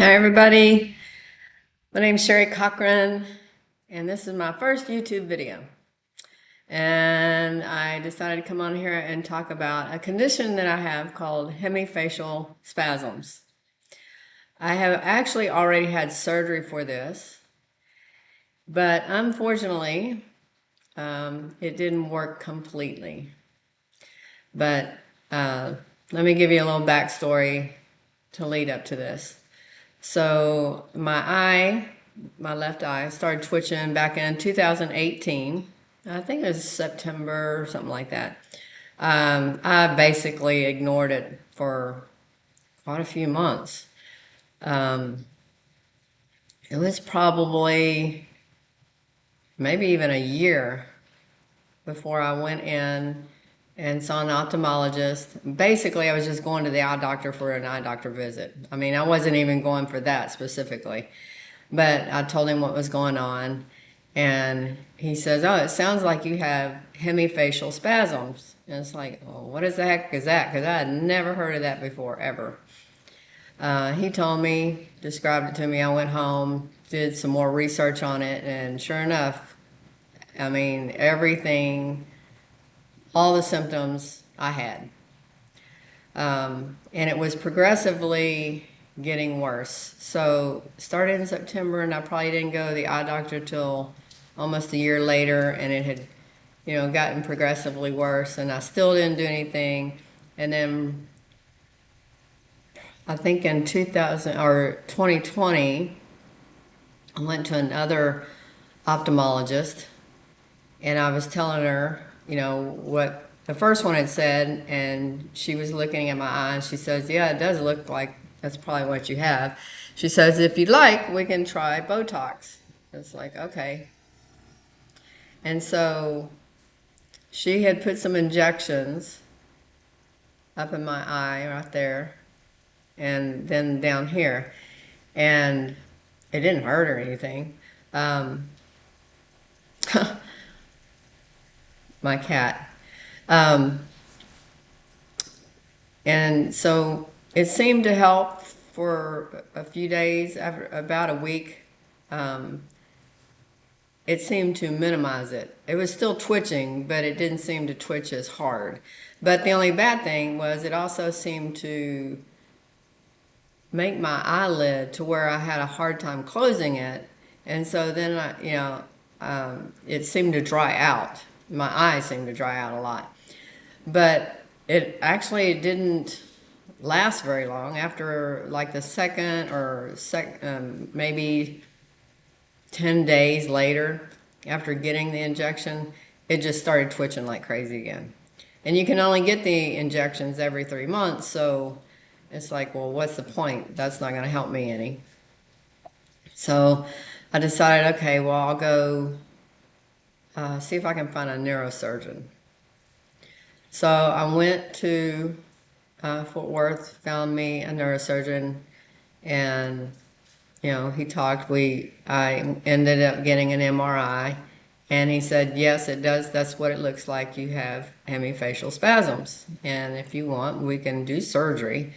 Hi everybody, my name is Sherry Cochran and this is my first YouTube video. And I decided to come on here and talk about a condition that I have called hemifacial spasms. I have actually already had surgery for this, but unfortunately it didn't work completely. But let me give you a little backstory to lead up to this. So my left eye started twitching back in 2018. I think it was September or something like that. I basically ignored it for quite a few months. It was probably maybe even a year before I went in and saw an ophthalmologist. Basically, I was just going to the eye doctor for an eye doctor visit. I mean, I wasn't even going for that specifically. But I told him what was going on, and he says, "Oh, it sounds like you have hemifacial spasms." And it's like, well, what the heck is that? Because I had never heard of that before, ever. He told me, described it to me. I went home, did some more research on it, and sure enough, I mean, everything, all the symptoms I had. And it was progressively getting worse. So started in September, and I probably didn't go to the eye doctor till almost a year later, and it had, gotten progressively worse, and I still didn't do anything. And then I think in 2000 or 2020, I went to another ophthalmologist, and I was telling her, what the first one had said, and she was looking at my eye, and she says, "Yeah, it does look like that's probably what you have." She says, "If you'd like, we can try Botox." It's like, okay. And so she had put some injections up in my eye right there, and then down here, and it didn't hurt or anything. My cat. Um, And so it seemed to help for a few days. After about a week, it seemed to minimize it. It was still twitching, but it didn't seem to twitch as hard. But the only bad thing was it also seemed to make my eyelid to where I had a hard time closing it. And so then, it seemed to dry out. My eye seemed to dry out a lot. But it actually didn't last very long. After like the second or maybe 10 days later, after getting the injection, it just started twitching like crazy again. And you can only get the injections every 3 months, so it's like, well, what's the point? That's not going to help me any. So I decided, okay, well, I'll go see if I can find a neurosurgeon. So I went to Fort Worth, found me a neurosurgeon, and he talked. I ended up getting an MRI, and he said, yes, it does. That's what it looks like. You have hemifacial spasms, and if you want, we can do surgery.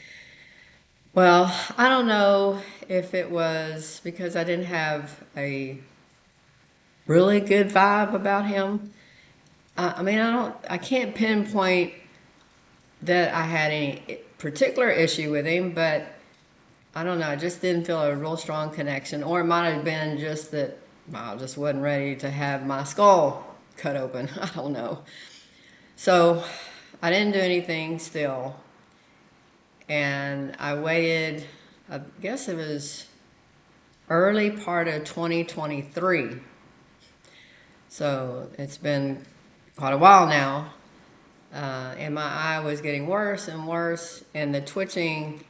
Well, I don't know if it was because I didn't have a really good vibe about him. I mean, I can't pinpoint that I had any particular issue with him, but I don't know, I just didn't feel a real strong connection. Or it might have been just that I just wasn't ready to have my skull cut open. I don't know. So I didn't do anything still. And I waited, I guess it was early part of 2023. So it's been quite a while now. And my eye was getting worse and worse, and the twitching,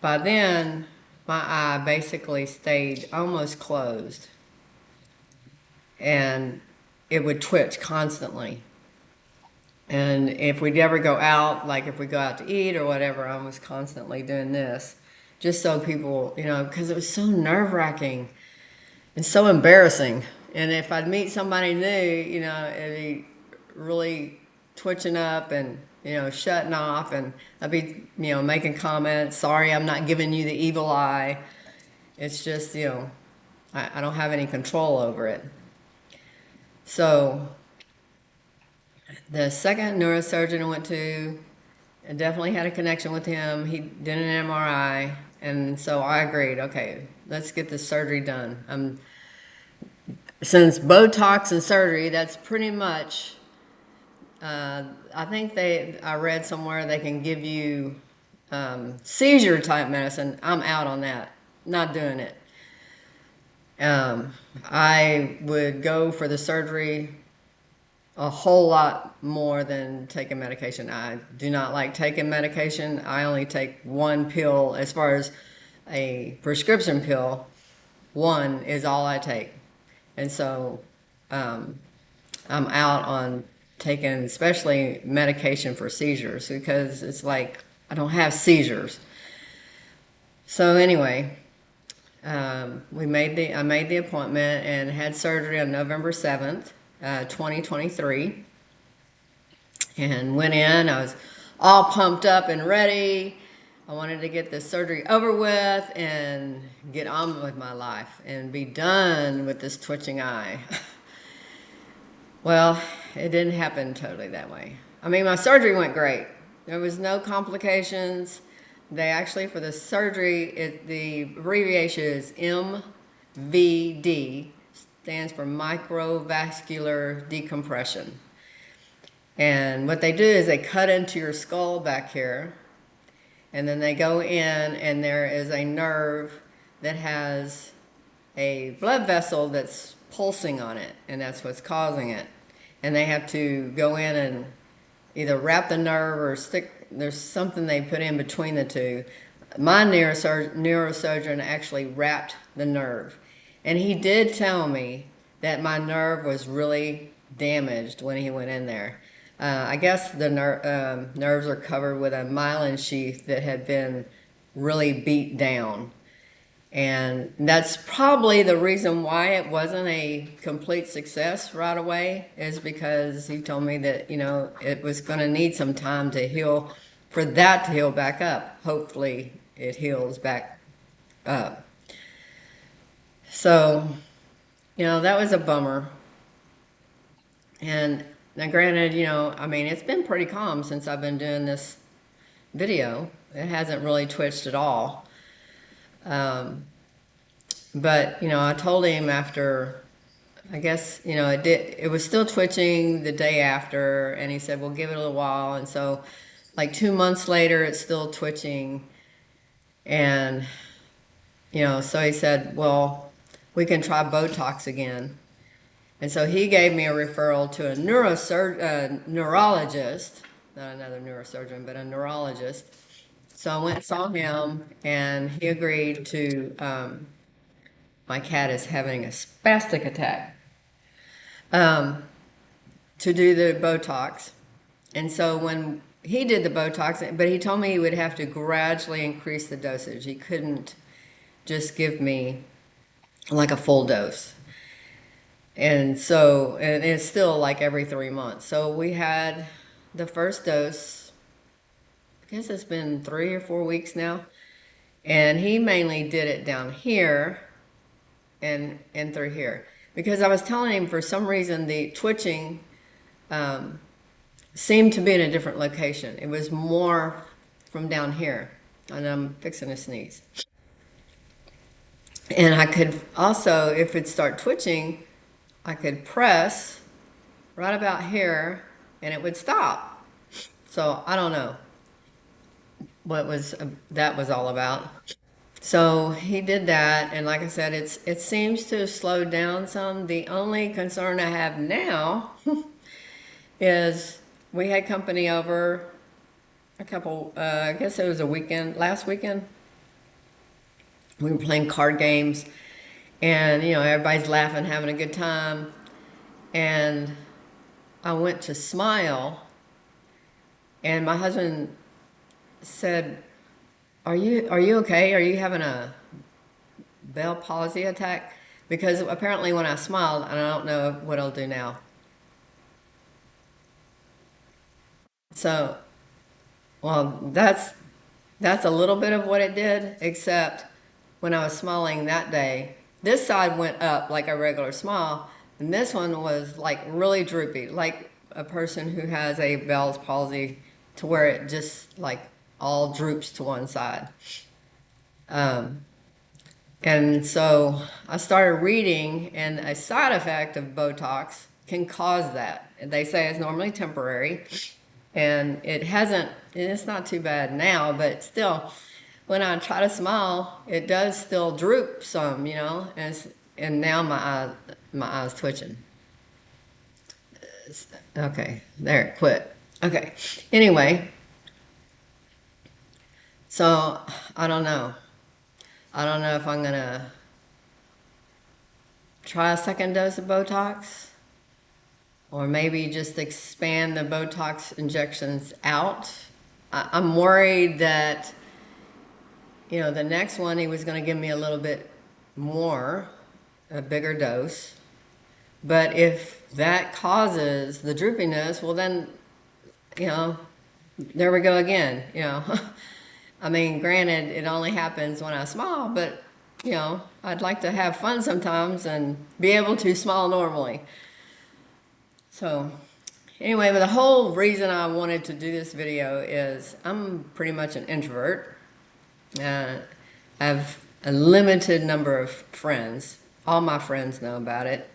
by then my eye basically stayed almost closed, and it would twitch constantly. And if we'd ever go out, like if we go out to eat or whatever, I was constantly doing this, just so people, because it was so nerve-wracking and so embarrassing. And if I'd meet somebody new, it'd be really twitching up and shutting off, and I'd be making comments, sorry I'm not giving you the evil eye, It's just, I don't have any control over it. So the second neurosurgeon I went to, I definitely had a connection with him. He did an MRI, and so I agreed. Okay, let's get this surgery done. Since Botox and surgery, that's pretty much. I think I read somewhere they can give you seizure type medicine. I'm out on that. Not doing it. I would go for the surgery a whole lot more than taking medication. I do not like taking medication. I only take one pill as far as a prescription pill. One is all I take. And so I'm out on taking especially medication for seizures because it's like I don't have seizures. So anyway, I made the appointment and had surgery on November 7th, 2023, and went in. I was all pumped up and ready. I wanted to get this surgery over with and get on with my life and be done with this twitching eye. Well, it didn't happen totally that way. I mean, my surgery went great. There was no complications. They actually, for the surgery, the abbreviation is MVD, stands for microvascular decompression. And what they do is they cut into your skull back here, and then they go in, and there is a nerve that has a blood vessel that's pulsing on it, and that's what's causing it. And they have to go in and either wrap the nerve or there's something they put in between the two. My neurosurgeon actually wrapped the nerve. And he did tell me that my nerve was really damaged when he went in there. I guess the nerves are covered with a myelin sheath that had been really beat down. And that's probably the reason why it wasn't a complete success right away, is because he told me that, it was going to need some time to heal, for that to heal back up. Hopefully it heals back up. So, that was a bummer. And now granted, it's been pretty calm since I've been doing this video. It hasn't really twitched at all. But, I told him after, I guess, it was still twitching the day after, and he said, well, give it a little while. And so, like 2 months later, it's still twitching. And, so he said, well, we can try Botox again. And so he gave me a referral to a neurologist, not another neurosurgeon, but a neurologist. So I went and saw him, and he agreed to, my cat is having a spastic attack, to do the Botox. And so when he did the Botox, but he told me he would have to gradually increase the dosage. He couldn't just give me like a full dose. And so, and it's still like every 3 months. So we had the first dose, I guess it's been 3 or 4 weeks now. And he mainly did it down here and through here. Because I was telling him for some reason the twitching seemed to be in a different location. It was more from down here. And I'm fixing to sneeze. And I could also, if it start twitching, I could press right about here and it would stop. So I don't know what that was all about. So he did that, and like I said, it seems to have slowed down some. The only concern I have now is we had company over a couple, I guess it was last weekend. We were playing card games, and everybody's laughing, having a good time. And I went to smile, and my husband said, Are you okay? Are you having a Bell palsy attack? Because apparently when I smiled, and I don't know what I'll do now. So, well, that's a little bit of what it did, except when I was smiling that day, this side went up like a regular smile, and this one was like really droopy, like a person who has a Bell's palsy, to where it just like all droops to one side. And so I started reading, and a side effect of Botox can cause that. They say it's normally temporary, and it hasn't, it's not too bad now, but still, when I try to smile, it does still droop some, you know, and now my eye's twitching. Okay, there, it quit. Okay, anyway, so I don't know. I don't know if I'm gonna try a second dose of Botox, or maybe just expand the Botox injections out. I'm worried that, you know, the next one he was going to give me a little bit more, a bigger dose. But if that causes the droopiness, well then, you know, there we go again, you know. I mean, granted, it only happens when I smile, but, you know, I'd like to have fun sometimes and be able to smile normally. So, anyway, but the whole reason I wanted to do this video is I'm pretty much an introvert. I have a limited number of friends. All my friends know about it.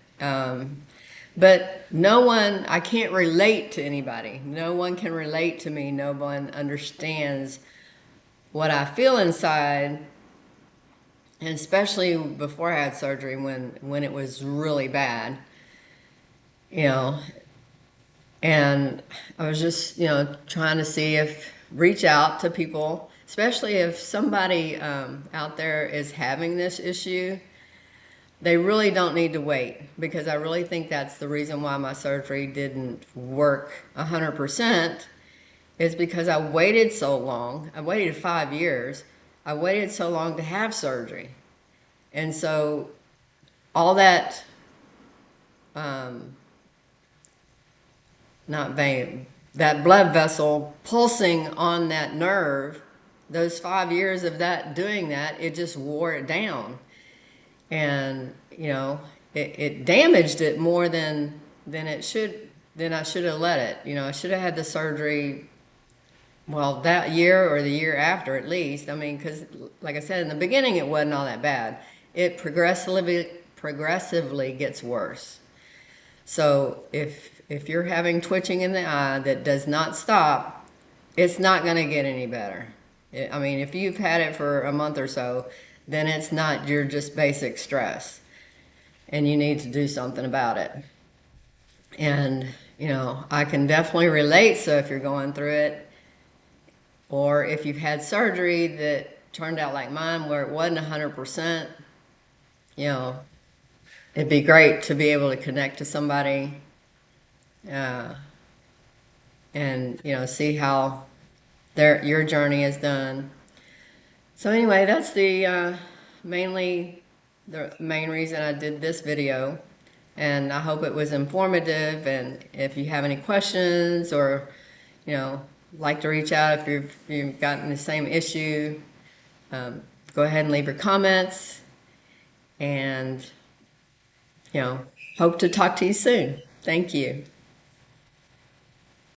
But no one, I can't relate to anybody. No one can relate to me. No one understands what I feel inside, and especially before I had surgery, when it was really bad, you know. And I was just, you know, trying to see if, reach out to people, especially if somebody out there is having this issue. They really don't need to wait, because I really think that's the reason why my surgery didn't work 100%, is because I waited so long. I waited 5 years. I waited so long to have surgery. And so all that, not vein, that blood vessel pulsing on that nerve, those 5 years of that, doing that, it just wore it down. And, you know, it damaged it more than I should have let it. You know, I should have had the surgery, well, that year or the year after at least. I mean, because like I said, in the beginning it wasn't all that bad. It progressively gets worse. So if you're having twitching in the eye that does not stop, it's not going to get any better. I mean, if you've had it for a month or so, then it's not, you're just basic stress, and you need to do something about it. And, you know, I can definitely relate. So if you're going through it, or if you've had surgery that turned out like mine, where it wasn't 100%, you know, it'd be great to be able to connect to somebody, and, you know, see how your journey is done. So anyway, that's mainly the main reason I did this video, and I hope it was informative. And if you have any questions, or, you know, like to reach out if you've gotten the same issue, go ahead and leave your comments, and, you know, hope to talk to you soon. Thank you.